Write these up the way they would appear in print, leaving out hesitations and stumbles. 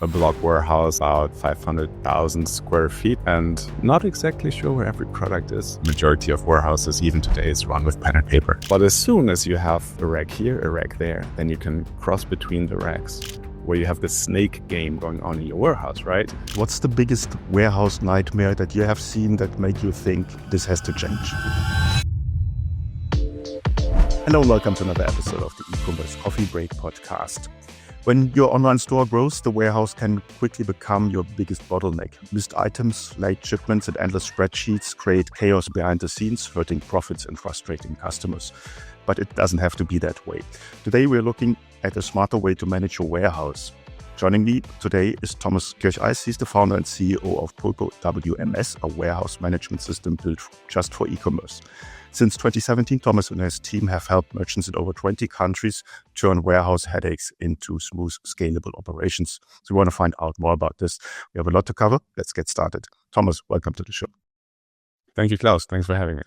a block warehouse, about 500,000 square feet, and not exactly sure where every product is. Majority of warehouses, even today, is run with pen and paper. But as soon as you have a rack here, a rack there, then you can cross between the racks, where you have the snake game going on in your warehouse, right? What's the biggest warehouse nightmare that you have seen that made you think this has to change? Hello and welcome to another episode of the E-commerce Coffee Break podcast. When your online store grows, the warehouse can quickly become your biggest bottleneck. Missed items, late shipments, and endless spreadsheets create chaos behind the scenes, hurting profits and frustrating customers. But it doesn't have to be that way. Today, we're looking at a smarter way to manage your warehouse. Joining me today is Thomas Kircheis. He's the founder and CEO of PULPO WMS, a warehouse management system built just for e-commerce. Since 2017, Thomas and his team have helped merchants in over 20 countries turn warehouse headaches into smooth, scalable operations. So we want to find out more about this. We have a lot to cover. Let's get started. Thomas, welcome to the show. Thank you, Klaus. Thanks for having me.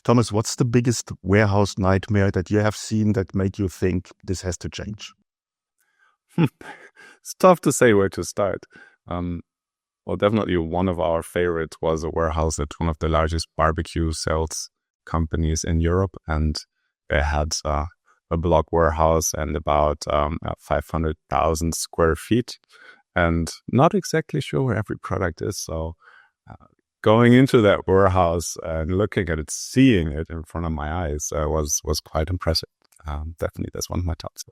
Thomas, what's the biggest warehouse nightmare that you have seen that made you think this has to change? It's tough to say where to start. Well, definitely one of our favorites was a warehouse at one of the largest barbecue sales companies in Europe, and they had a block warehouse and about 500,000 square feet, and not exactly sure where every product is. So going into that warehouse and looking at it, seeing it in front of my eyes was quite impressive. Definitely, that's one of my tops.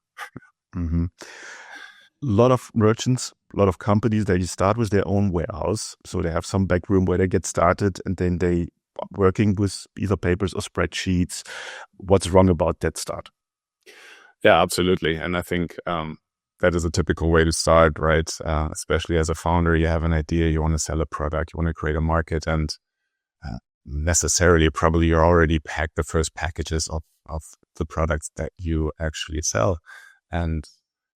Mm-hmm. A lot of merchants, a lot of companies, they start with their own warehouse. So they have some back room where they get started, and then they working with either papers or spreadsheets. What's wrong about that start? Yeah, absolutely. And I think that is a typical way to start, right? Especially as a founder, you have an idea, you want to sell a product, you want to create a market, and necessarily probably you're already packed the first packages of the products that you actually sell. And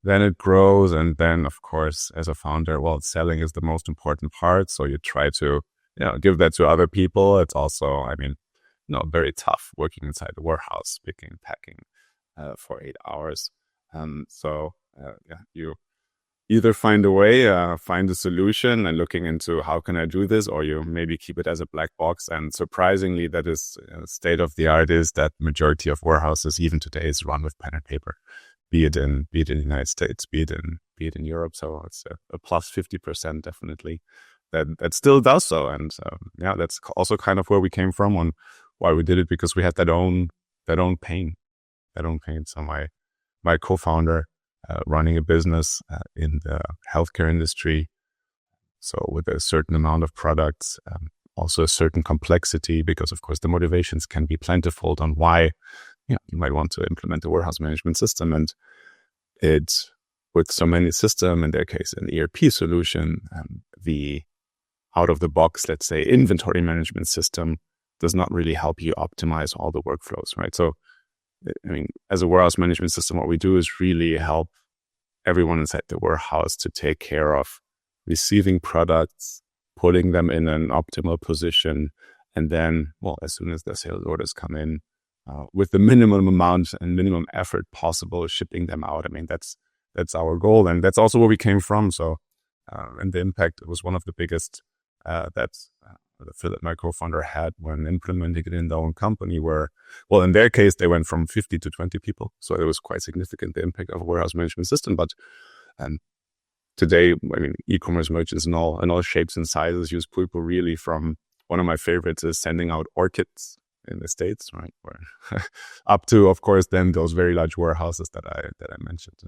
then it grows. And then, of course, as a founder, well, selling is the most important part. So you try to give that to other people. It's also, very tough working inside the warehouse, picking, packing for 8 hours. You either find a way, find a solution and looking into how can I do this, or you maybe keep it as a black box. And surprisingly, that is state of the art is that majority of warehouses, even today, is run with pen and paper, be it in the United States, be it in Europe. So it's a plus 50% definitely that still does so. And that's also kind of where we came from on why we did it, because we had that own pain. So my co-founder running a business in the healthcare industry, so with a certain amount of products, also a certain complexity, because of course the motivations can be plentiful on why you might want to implement a warehouse management system. And it's with so many systems, in their case an ERP solution, the out of the box, let's say, inventory management system does not really help you optimize all the workflows, right? So, as a warehouse management system, what we do is really help everyone inside the warehouse to take care of receiving products, putting them in an optimal position, and then, well, as soon as the sales orders come in, with the minimum amount and minimum effort possible, shipping them out. That's our goal, and that's also where we came from. So, and the impact was one of the biggest that Philip, my co-founder, had when implementing it in their own company, where, well, in their case, they went from 50 to 20 people. So it was quite significant, the impact of a warehouse management system. But today, e-commerce merchants in all shapes and sizes use Pulpo. Really, from one of my favorites is sending out orchids in the States, right? Where up to, of course, then those very large warehouses that I mentioned.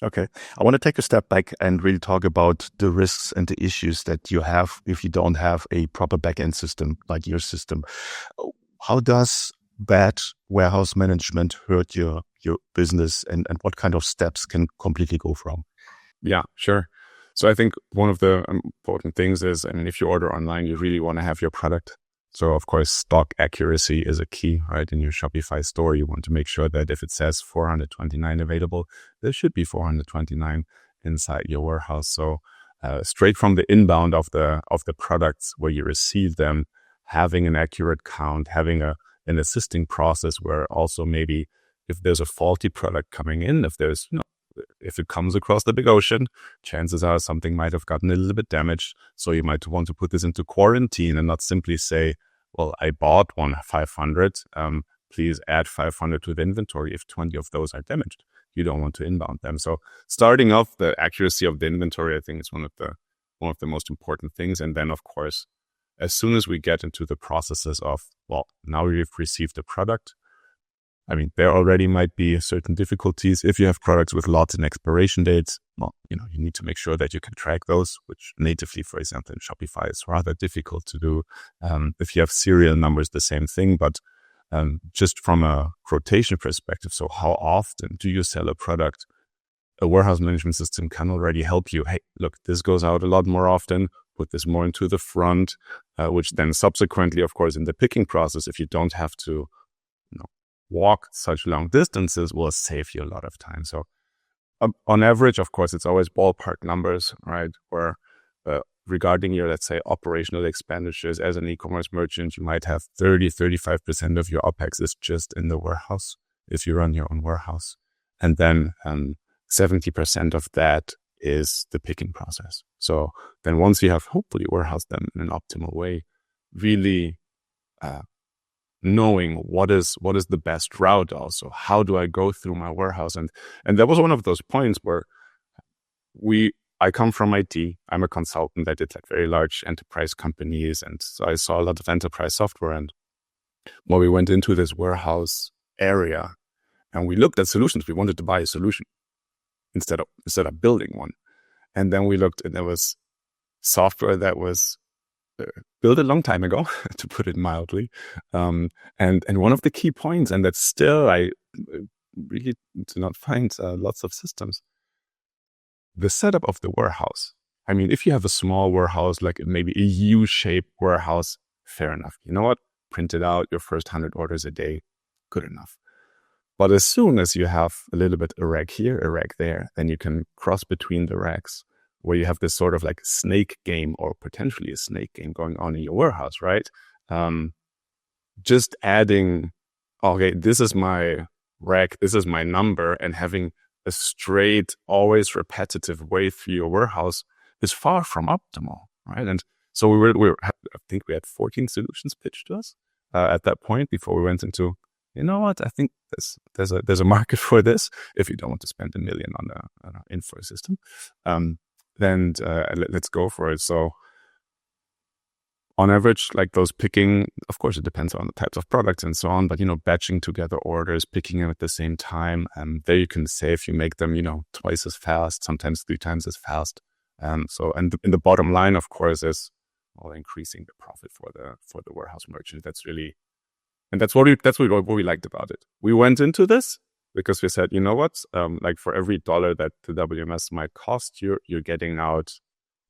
Okay. I want to take a step back and really talk about the risks and the issues that you have if you don't have a proper backend system like your system. How does bad warehouse management hurt your business, and what kind of steps can completely go wrong? Yeah, sure. So I think one of the important things is, if you order online, you really want to have your product. So of course, stock accuracy is a key, right? In your Shopify store, you want to make sure that if it says 429 available, there should be 429 inside your warehouse. So straight from the inbound of the products where you receive them, having an accurate count, having an assisting process where also maybe if there's a faulty product coming in, if there's if it comes across the big ocean, chances are something might have gotten a little bit damaged. So you might want to put this into quarantine and not simply say, well, I bought 500. Please add 500 to the inventory if 20 of those are damaged. You don't want to inbound them. So starting off, the accuracy of the inventory, I think, is one of the most important things. And then, of course, as soon as we get into the processes of, well, now we've received the product, I mean, there already might be certain difficulties. If you have products with lots in expiration dates, well, you need to make sure that you can track those, which natively, for example, in Shopify is rather difficult to do. If you have serial numbers, the same thing, but just from a quotation perspective, so how often do you sell a product? A warehouse management system can already help you. Hey, look, this goes out a lot more often. Put this more into the front, which then subsequently, of course, in the picking process, if you don't have to walk such long distances, will save you a lot of time. So on average, of course, it's always ballpark numbers, right? Where regarding your, let's say, operational expenditures as an e-commerce merchant, you might have 35% of your OPEX is just in the warehouse if you run your own warehouse. And then 70% of that is the picking process. So then once you have hopefully warehoused them in an optimal way, really knowing what is the best route also. How do I go through my warehouse? And that was one of those points where I come from IT. I'm a consultant. I did like very large enterprise companies. And so I saw a lot of enterprise software. And when we went into this warehouse area and we looked at solutions, we wanted to buy a solution instead of building one. And then we looked and there was software that was built a long time ago, to put it mildly. And one of the key points, and that's still, I really do not find lots of systems, the setup of the warehouse. I mean, if you have a small warehouse, like maybe a U-shaped warehouse, fair enough. You know what? Print it out, your first 100 orders a day, good enough. But as soon as you have a little bit a rack here, a rack there, then you can cross between the racks, where you have this sort of like snake game or potentially a snake game going on in your warehouse, right? Just adding, okay, this is my rack, this is my number, and having a straight, always repetitive way through your warehouse is far from optimal, right? And so I think we had 14 solutions pitched to us at that point before we went into, you know what, I think there's a market for this if you don't want to spend $1 million on an info system. Then let's go for it. So on average, like those picking, of course, it depends on the types of products and so on, but, batching together orders, picking them at the same time, there you can save, you make them, twice as fast, sometimes 3 times as fast. And the bottom line, of course, is increasing the profit for the warehouse merchant. That's really, and that's what we liked about it. We went into this because we said, you know what, like for every dollar that the WMS might cost you, you're getting out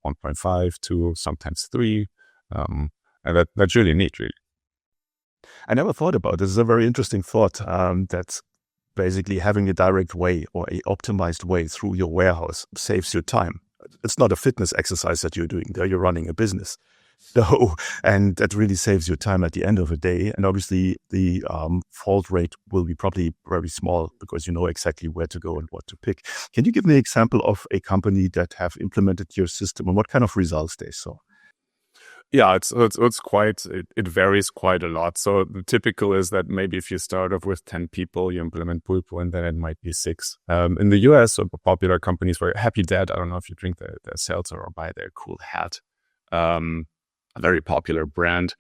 1.5, 2, sometimes 3. And that's really neat, really. I never thought about this. It's a very interesting thought, that basically having a direct way or a optimized way through your warehouse saves you time. It's not a fitness exercise that you're doing there. You're running a business. So, and that really saves you time at the end of the day. And obviously the fault rate will be probably very small because you know exactly where to go and what to pick. Can you give me an example of a company that have implemented your system and what kind of results they saw? Yeah, it varies quite a lot. So the typical is that maybe if you start off with 10 people, you implement PULPO, and then it might be 6. In the US, so popular companies were Happy Dad. I don't know if you drink their seltzer or buy their cool hat. A very popular brand.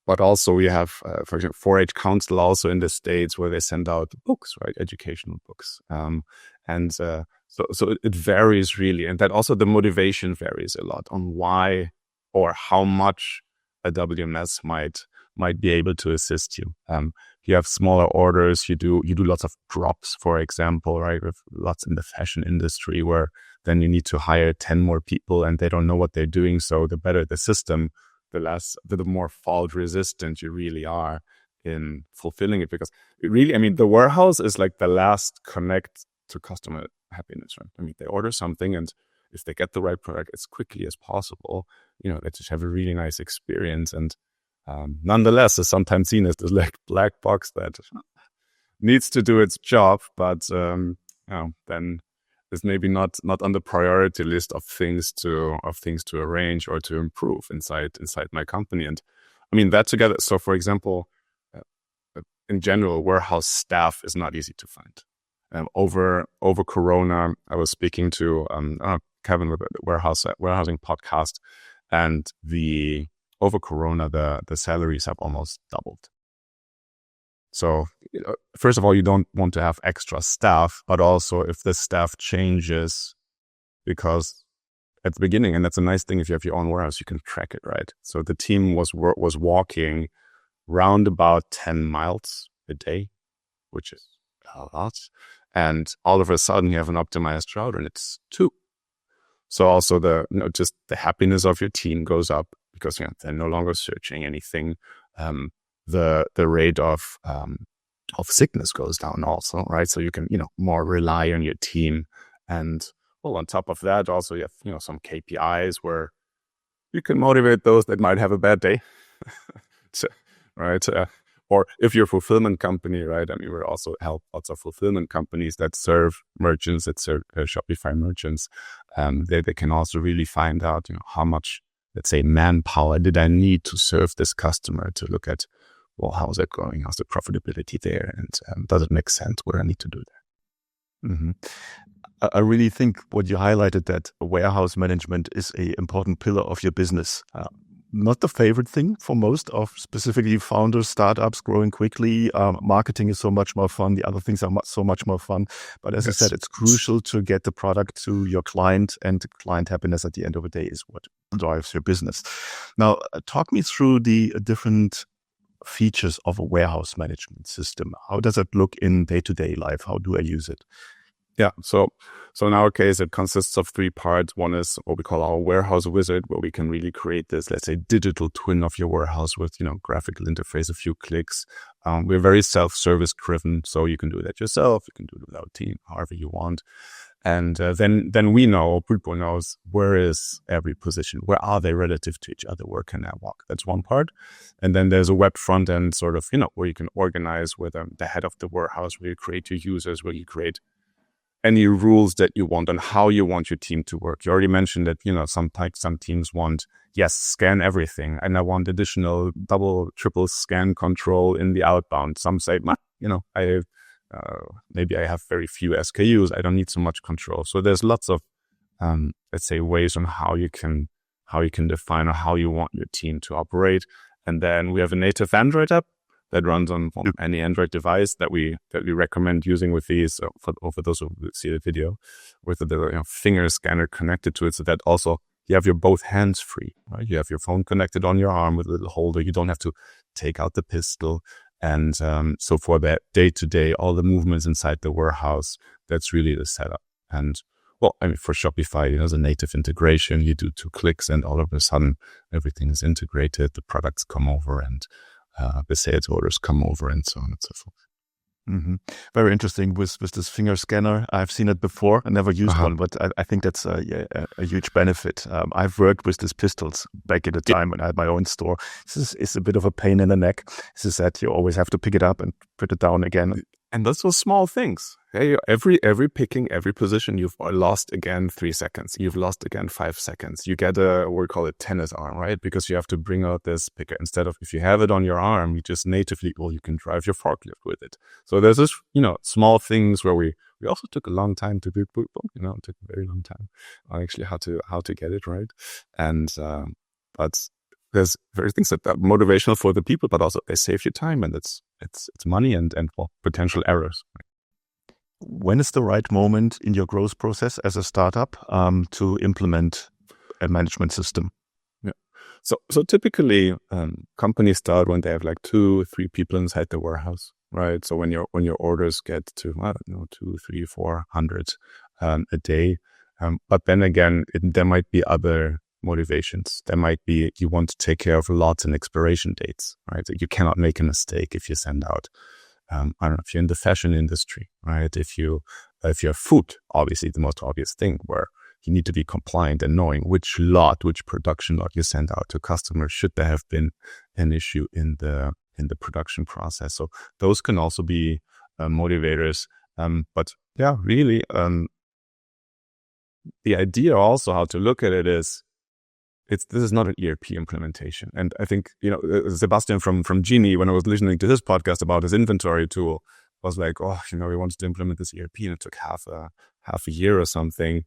But also we have, for example, 4-H Council also in the States where they send out books, right? Educational books. So it varies really. And that also the motivation varies a lot on why or how much a WMS might be able to assist you. You have smaller orders, you do lots of drops, for example, right? With lots in the fashion industry where then you need to hire 10 more people and they don't know what they're doing. So the better the system, the more fault resistant you really are in fulfilling it. Because it really, I mean, the warehouse is like the last connect to customer happiness, right? I mean, they order something and if they get the right product as quickly as possible, they just have a really nice experience. And nonetheless, is sometimes seen as this like black box that needs to do its job. But then it's maybe not on the priority list of things to arrange or to improve inside my company. And I mean that together. So for example, in general, warehouse staff is not easy to find. Over Corona, I was speaking to Kevin with the warehousing podcast, and over Corona, the salaries have almost doubled. So first of all, you don't want to have extra staff, but also if the staff changes, because at the beginning, and that's a nice thing if you have your own warehouse, you can track it, right? So the team was walking round about 10 miles a day, which is a lot. And all of a sudden you have an optimized route and it's 2. So also just the happiness of your team goes up because they're no longer searching anything. The rate of sickness goes down also, right? So you can, more rely on your team. And well, on top of that, also you have, some KPIs where you can motivate those that might have a bad day. Right? Or if you're a fulfillment company, right? I mean, we also help lots of fulfillment companies that serve merchants, that serve Shopify merchants. They can also really find out, how much, let's say, manpower did I need to serve this customer, to look at, well, how's it going? How's the profitability there? And does it make sense where I need to do that? Mm-hmm. I really think what you highlighted, that warehouse management is an important pillar of your business. Not the favorite thing for most of specifically founders, startups growing quickly. Marketing is so much more fun. The other things are so much more fun. But as I said, it's crucial to get the product to your client, and client happiness at the end of the day is what drives your business. Now, talk me through the different features of a warehouse management system. How does it look in day-to-day life? How do I use it? Yeah, so in our case, it consists of 3 parts. One is what we call our warehouse wizard, where we can really create this, let's say, digital twin of your warehouse with, graphical interface, a few clicks. We're very self-service driven, so you can do that yourself. You can do it without a team, however you want. And then we know, PULPO knows, where is every position? Where are they relative to each other? Where can I walk? That's one part. And then there's a web front end sort of, where you can organize with the head of the warehouse, where you create your users, where you create any rules that you want and how you want your team to work. You already mentioned that, sometimes some teams want, scan everything. And I want additional double, triple scan control in the outbound. Some say, maybe I have very few SKUs. I don't need so much control. So there's lots of, let's say, ways on how you can define or how you want your team to operate. And then we have a native Android app that runs on any Android device that we recommend using with these, for those who see the video, with the finger scanner connected to it, so that also you have your both hands free, right? You have your phone connected on your arm with a little holder. You don't have to take out the pistol. And so for that day-to-day, all the movements inside the warehouse, that's really the setup. And well, I mean, for Shopify, the native integration, you do 2 clicks and all of a sudden everything is integrated. The products come over and the sales orders come over and so on and so forth. Mm-hmm. Very interesting with this finger scanner. I've seen it before. I never used one, but I think that's a huge benefit. I've worked with these pistols back in the time when I had my own store. This is a bit of a pain in the neck. This is that you always have to pick it up and put it down again. And those are small things. Hey, every picking, every position, you've lost again 3 seconds. You've lost again 5 seconds. You get we call it tennis arm, right? Because you have to bring out this picker. Instead of, if you have it on your arm, you just natively, you can drive your forklift with it. So there's this, small things where we also took a long time to do, it took a very long time on actually how to get it right. And, but there's various things that are motivational for the people, but also they save you time, and it's money and potential errors. When is the right moment in your growth process as a startup to implement a management system? Yeah. So typically companies start when they have like 2-3 people inside the warehouse, right? So when your orders get to 2, 3, 400 a day, but then again there might be other motivations. There might be you want to take care of lots and expiration dates, right? So you cannot make a mistake if you send out. I don't know if you're in the fashion industry, right? If you have food, obviously the most obvious thing where you need to be compliant and knowing which production lot you send out to customers. Should there have been an issue in the production process? So those can also be motivators. But Yeah, really. The idea also how to look at it is, this is not an ERP implementation. And I think, Sebastian from Genie, when I was listening to his podcast about his inventory tool, was like, we wanted to implement this ERP and it took half a year or something.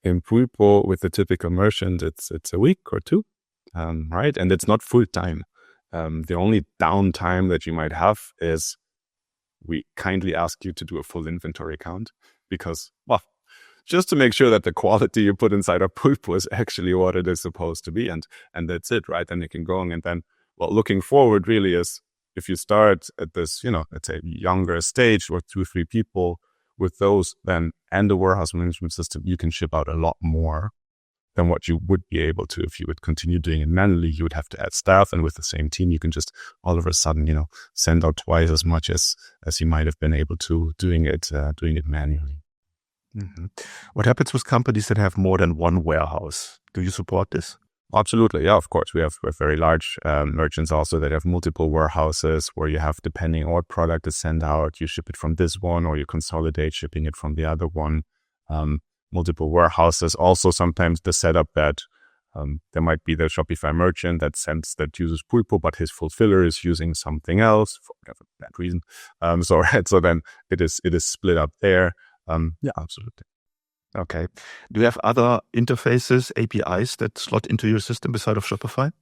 In Pulpo, with the typical merchant, it's a week or two, right? And it's not full time. The only downtime that you might have is we kindly ask you to do a full inventory count because, just to make sure that the quality you put inside our Pulpo is actually what it is supposed to be. And that's it, right? Then you can go. And then, looking forward really is, if you start at this, let's say younger stage or 2-3 people with those, then, and the warehouse management system, you can ship out a lot more than what you would be able to if you would continue doing it manually. You would have to add staff, and with the same team, you can just all of a sudden, send out twice as much as you might have been able to doing it manually. Mm-hmm. What happens with companies that have more than one warehouse? Do you support this? Absolutely. Yeah, of course. We have very large merchants also that have multiple warehouses where you have, depending on what product is sent out, you ship it from this one or you consolidate shipping it from the other one. Multiple warehouses. Also, sometimes the setup that there might be the Shopify merchant that uses Pulpo, but his fulfiller is using something else for whatever that reason. So then it is split up there. Yeah, absolutely. Okay. Do you have other interfaces, APIs that slot into your system beside of Shopify?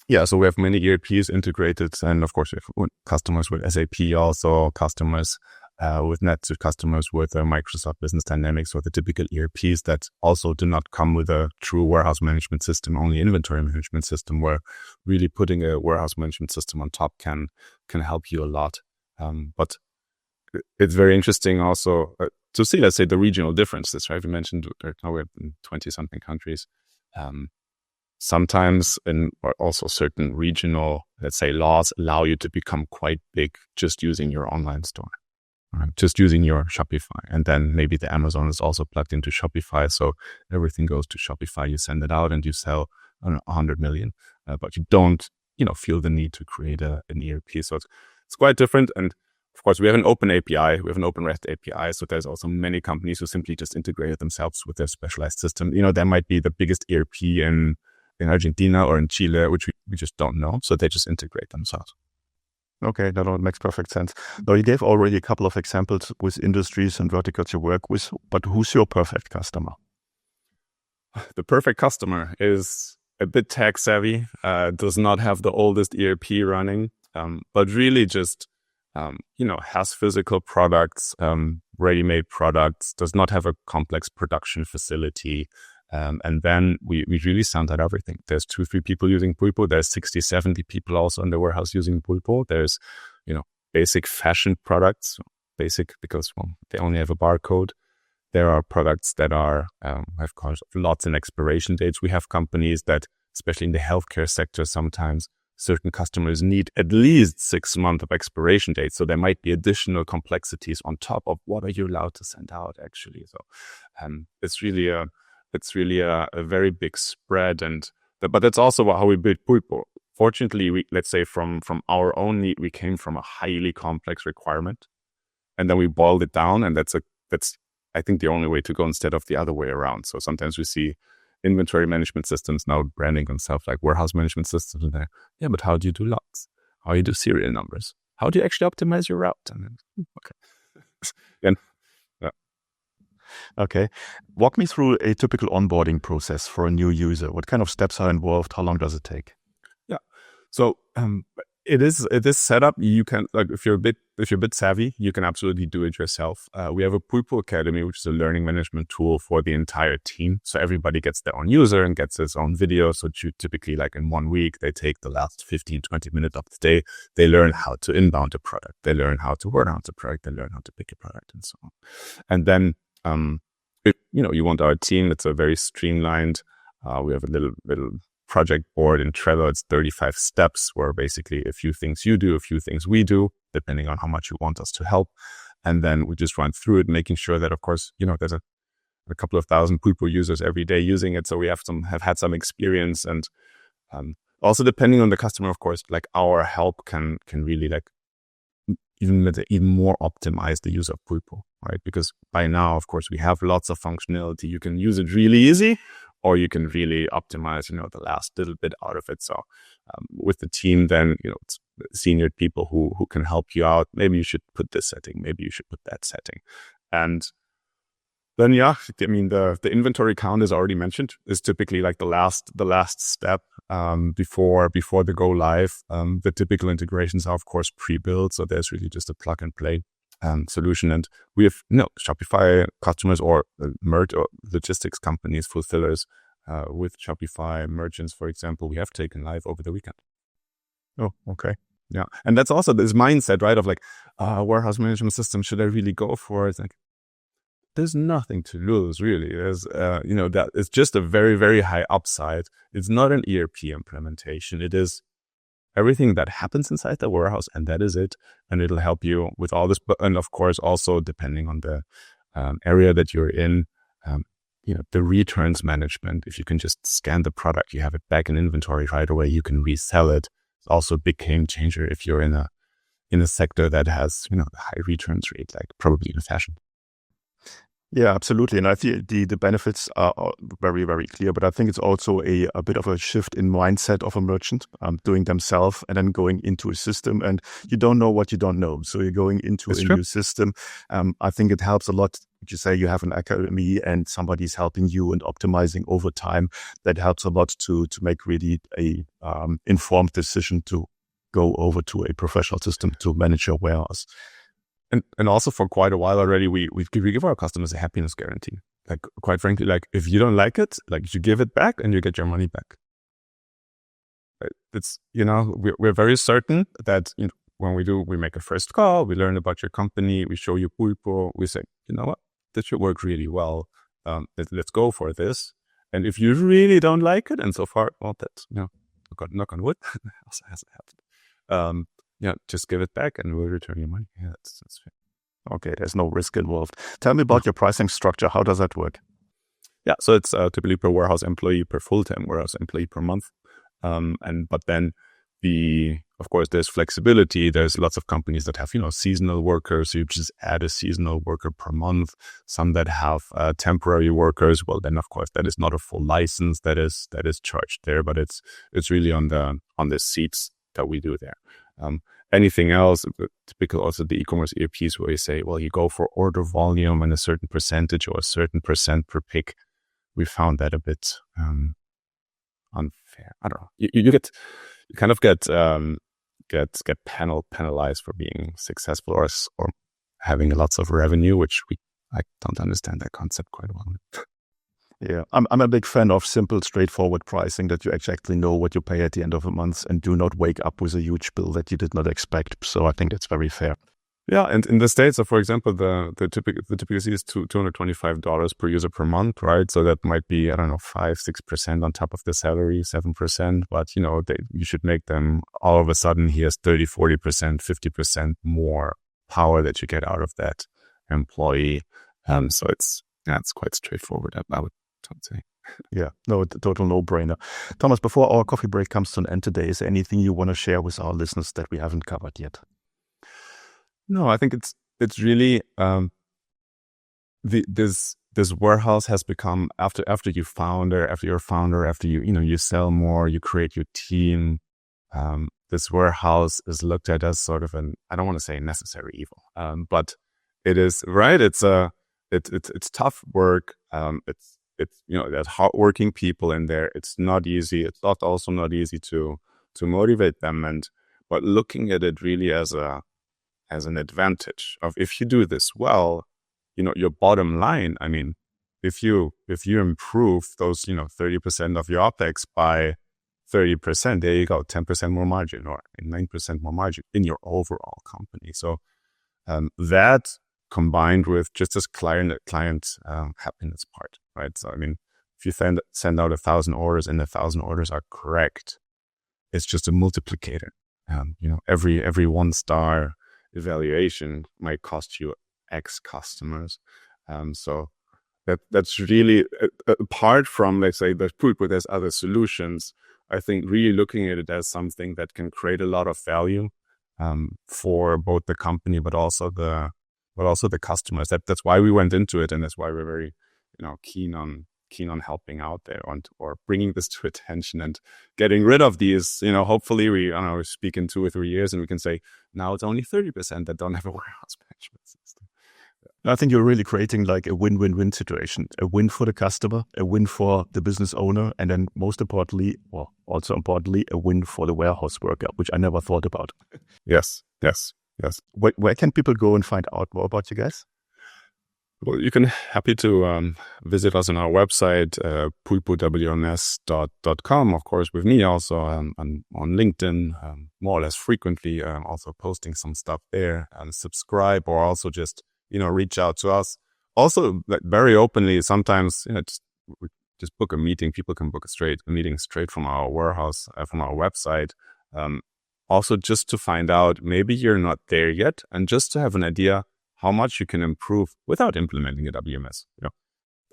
Yeah, so we have many ERPs integrated, and of course we have customers with SAP, also customers with NetSuite, customers with Microsoft Business Dynamics, or the typical ERPs that also do not come with a true warehouse management system, only inventory management system, where really putting a warehouse management system on top can help you a lot. But it's very interesting also to see, let's say, the regional differences, right? We mentioned now we're in 20-something countries. Sometimes, or also certain regional, let's say, laws allow you to become quite big just using your online store, right? Just using your Shopify. And then maybe the Amazon is also plugged into Shopify. So everything goes to Shopify. You send it out and you sell 100 million, but you don't, feel the need to create an ERP. So it's quite different. And of course, we have an open API, we have an open REST API. So there's also many companies who simply just integrate it themselves with their specialized system. There might be the biggest ERP in Argentina or in Chile, which we just don't know. So they just integrate themselves. Okay, that all makes perfect sense. Now, you gave already a couple of examples with industries and verticals you work with, but who's your perfect customer? The perfect customer is a bit tech savvy, does not have the oldest ERP running, but really just has physical products, ready-made products, does not have a complex production facility. And then we really sound out everything. There's 2-3 people using Pulpo. There's 60-70 people also in the warehouse using Pulpo. There's, basic fashion products, basic because they only have a barcode. There are products that are, have lots in expiration dates. We have companies that, especially in the healthcare sector, sometimes certain customers need at least 6 months of expiration dates. So there might be additional complexities on top of what are you allowed to send out actually. So it's really a very big spread. But that's also how we build Pulpo. Fortunately, let's say from our own need, we came from a highly complex requirement, and then we boiled it down. And that's I think the only way to go instead of the other way around. So sometimes we see inventory management systems now branding themselves like warehouse management systems. And yeah, but how do you do logs? How do you do serial numbers? How do you actually optimize your route? And then, okay. And, yeah. Okay. Walk me through a typical onboarding process for a new user. What kind of steps are involved? How long does it take? Yeah. So it is set up. You can, like, if you're a bit savvy, you can absolutely do it yourself. We have a Pulpo Academy, which is a learning management tool for the entire team. So everybody gets their own user and gets his own video. So typically, like in 1 week, they take the last 15-20 minutes of the day. They learn how to inbound a product. They learn how to word out a product. They learn how to pick a product and so on. And then, if you want our team, it's a very streamlined. We have a little project board in Trello. It's 35 steps where basically a few things you do, a few things we do, depending on how much you want us to help. And then we just run through it, making sure that, of course, there's a couple of thousand Pulpo users every day using it. So we have had some experience. And also depending on the customer, of course, like our help can really even more optimize the use of Pulpo, right? Because by now, of course, we have lots of functionality. You can use it really easy, or you can really optimize, the last little bit out of it. So with the team, then, it's senior people who can help you out. Maybe you should put this setting. Maybe you should put that setting. And then, the inventory count is already mentioned, is typically like the last step before the go live. The typical integrations are, of course, pre-built. So there's really just a plug and play solution. And we have Shopify customers or merch or logistics companies, fulfillers with Shopify merchants, for example, we have taken live over the weekend. Oh, okay. Yeah. And that's also this mindset, right? Of like, warehouse management system, should I really go for it? It's like, there's nothing to lose, really. There's, that it's just a very, very high upside. It's not an ERP implementation. It is everything that happens inside the warehouse, and that is it. And it'll help you with all this. And of course, also depending on the area that you're in, the returns management. If you can just scan the product, you have it back in inventory right away. You can resell it. It's also a big game changer if you're in a sector that has high returns rate, like probably in fashion. Yeah, absolutely. And I think the benefits are very, very clear, but I think it's also a bit of a shift in mindset of a merchant doing themselves and then going into a system, and you don't know what you don't know. So you're going into a new system. I think it helps a lot. You say you have an academy and somebody's helping you and optimizing over time. That helps a lot to make really a informed decision to go over to a professional system to manage your warehouse. And also for quite a while already, we give our customers a happiness guarantee. Like, quite frankly, like if you don't like it, like you give it back and you get your money back. It's, we're very certain that when we make a first call, we learn about your company, we show you Pulpo, we say, you know what, this should work really well. Let's go for this. And if you really don't like it, and so far, well, that's, knock on wood, also hasn't happened. Just give it back and we'll return your money. Yeah, that's fair. Okay, there's no risk involved. Tell me about your pricing structure. How does that work? Yeah, so it's typically per warehouse employee, per full-time warehouse employee per month. But then of course, there's flexibility. There's lots of companies that have, seasonal workers. So you just add a seasonal worker per month. Some that have temporary workers. Well, then of course that is not a full license that is charged there, but it's really on the seats that we do there. Anything else, typical also the e-commerce ERPs where you say, well, you go for order volume and a certain percentage or a certain percent per pick. We found that a bit unfair. I don't know. You kind of get penalized for being successful or having lots of revenue, which I don't understand that concept quite well. Yeah, I'm a big fan of simple, straightforward pricing, that you exactly know what you pay at the end of a month and do not wake up with a huge bill that you did not expect. So I think that's very fair. Yeah, and in the States, so for example, the typical fee is $225 per user per month, right? So that might be, 5-6% on top of the salary, 7%. But you should make them all of a sudden. He has 30-40%, 50% more power that you get out of that employee. So it's quite straightforward, I would say. Yeah, no, total no-brainer. Thomas, before our coffee break comes to an end today, is there anything you want to share with our listeners that we haven't covered yet? No, I think it's really this warehouse has become after you're founder, after you sell more, you create your team. This warehouse is looked at as sort of I don't want to say necessary evil, but it is, right. It's tough work. There's hardworking people in there. It's not easy. It's also not easy to motivate them. But looking at it really as an advantage of, if you do this well, your bottom line. I mean, if you improve those 30% of your OpEx by 30%, there you go, 10% more margin or 9% more margin in your overall company. So that combined with just this client happiness part, right? So I mean, if you send out 1,000 orders and 1,000 orders are correct, it's just a multiplicator. Every 1-star evaluation might cost you X customers. So that's really apart from, let's say, the Pulpo, there's other solutions. I think really looking at it as something that can create a lot of value for both the company, but also the customers. That's why we went into it, and that's why we're very, keen on helping out there or bringing this to attention and getting rid of these. Hopefully we speak in 2 or 3 years and we can say now it's only 30% that don't have a warehouse management system. I think you're really creating like a win-win-win situation, a win for the customer, a win for the business owner, and then most importantly, or also importantly, a win for the warehouse worker, which I never thought about. Yes. Where can people go and find out more about you guys? Well, you can happy to visit us on our website, pulpowms.com, of course, with me also on LinkedIn, more or less frequently, also posting some stuff there, and subscribe, or also just, reach out to us. Also, like, very openly, sometimes, just book a meeting. People can book a meeting straight from our warehouse, from our website. Also, just to find out, maybe you're not there yet, and just to have an idea how much you can improve without implementing a WMS.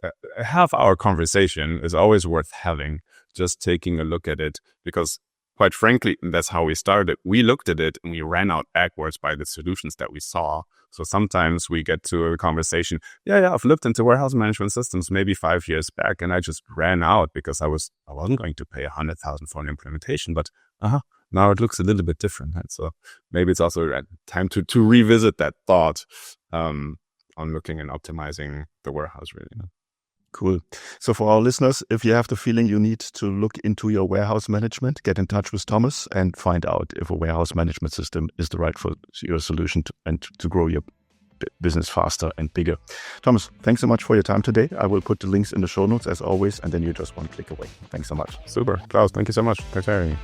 A half-hour conversation is always worth having, just taking a look at it, because quite frankly, that's how we started. We looked at it and we ran out backwards by the solutions that we saw. So sometimes we get to a conversation, I've looked into warehouse management systems maybe 5 years back, and I just ran out because I wasn't going to pay $100,000 for an implementation, but now it looks a little bit different. Right? So maybe it's also time to revisit that thought on looking and optimizing the warehouse, really. Cool. So for our listeners, if you have the feeling you need to look into your warehouse management, get in touch with Thomas and find out if a warehouse management system is the right for your solution to grow your business faster and bigger. Thomas, thanks so much for your time today. I will put the links in the show notes as always, and then you're just one click away. Thanks so much. Super. Klaus, thank you so much. Thanks for having me.